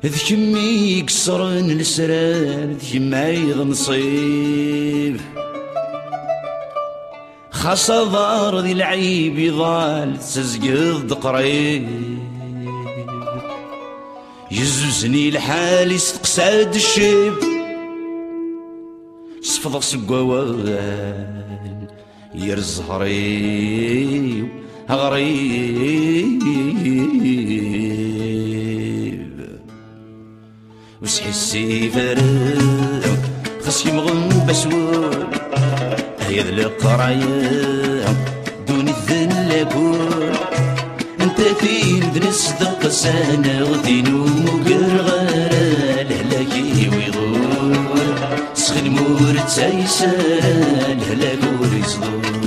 ذكمي يكسرن السرار ذكما يضنصيب خاصة ضار ذي العيب يضال تزقض قريب يزوزني الحال يستقساد الشيب صفض سقوال يرز غريب وسحسي فرد خص يمغن بسود هيا القرايا دون الذلكون انت فين بنصدق سنة غدينو مقرغرة لهلاكي ويغور سخن مورد سايسان لهلاك وريصدور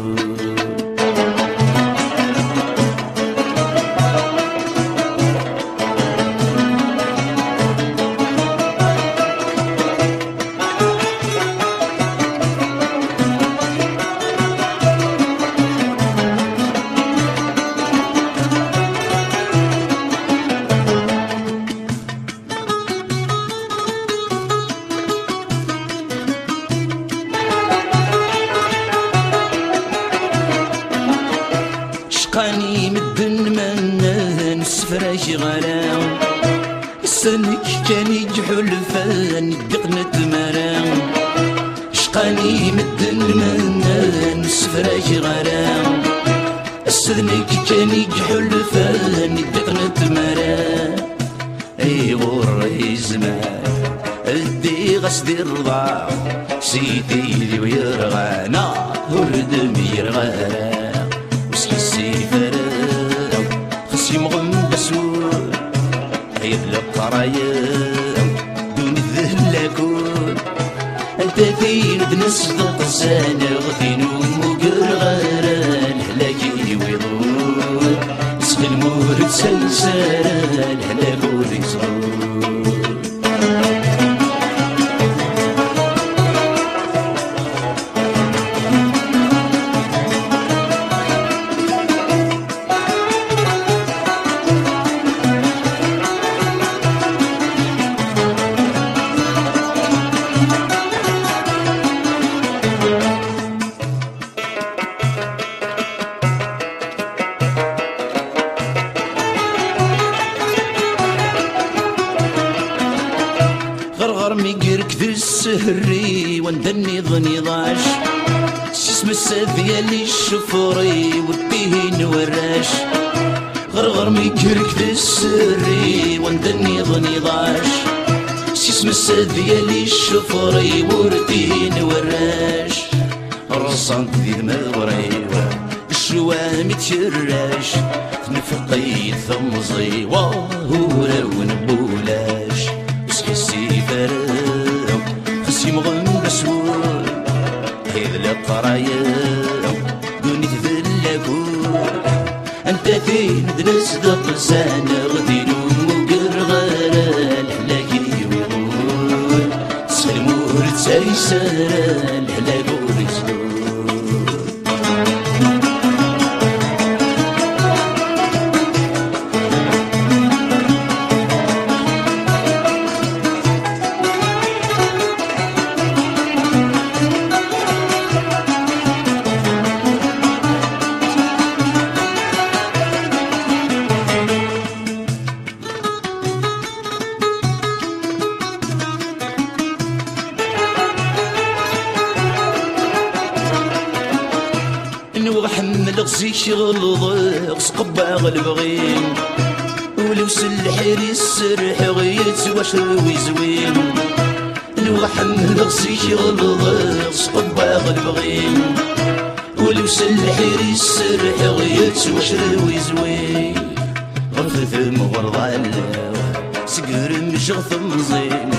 شقاني مدن من سفراش غرام السنك كان يجحل فان دقنة مرام شقاني مدن من سفراش غرام السنك كان يجحل فان دقنة مرام اي غور زمان ادي غسدي الرضا سيدي لي ويرغى نهر دمي يرغى يمغن بسود هيا القرايا دون الذلكون انت فين بنصدق سنة غدينو مقرغرة لهلاكي ويضون اسم المورد سلسلة لهلاك وريصون غرغر ميقرك ذي السهري واندني ظني ضاش سيسم الساذية لي الشفري وديه نوراش غرغر ميقرك ذي السهري واندني ظني ضاش سيسم الساذية لي الشفري وديه نوراش رصنت ذي المغري الشوام يتشراش نفقي ثمزي وهورا ونبولاش حسي فرام خص يمغن بسود هيذ القرايا دوني تذلكون انت فين بنصدق سنة غدينو مقرغرة لهلاكي ويغور سخن مورد سايسان لهلاك وريصدور وحمل غزيش غلظ سقبع غلبغين ولو سلحري السرح غيت وشروي زوين وحمل غزيش غلظ سقبع غلبغين ولو سلحري السرح غيت وشروي زوين غرث مغرض سقر مشغث مزين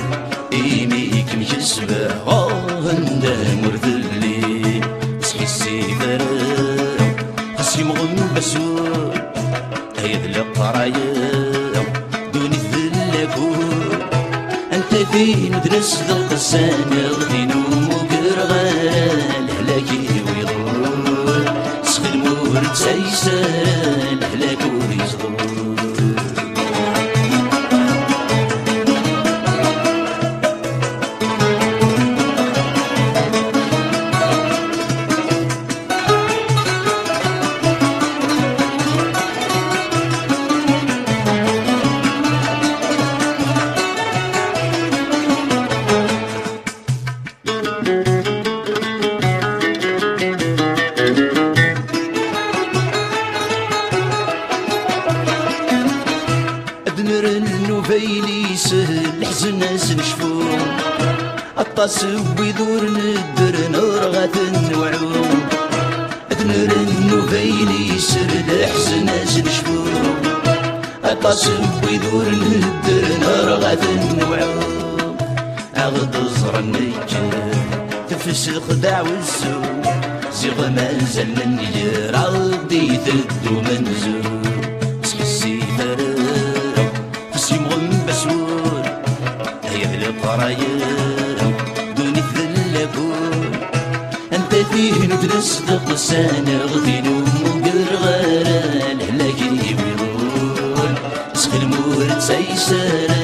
ايميك مجسبه هنده مرذلي سحسي فرام خص يمغن بسود هيا القرايا دون الذلكون انت فين بنصدق سنة غدينو مقرغرة لهلاكي ويضور سخن مورد سايسان لهلاك وريصدور نرنو فيلي سهل حزن ناس نشفون الطاس ويدور ندر نرغة النوعون نرنو فيلي سهل حزن ناس نشفون الطاس ويدور ندر نرغة النوعون أغض زر النجر تفسخ دعو السوق زيغ مازال نجر عضي تدو منزور سحسي فرر فسي مغم بسور هيا القراير دوني ذلكون انت فيه نتنصدق سانا غدينو مقر غران هلاكي بيضون سخ المور تسيسر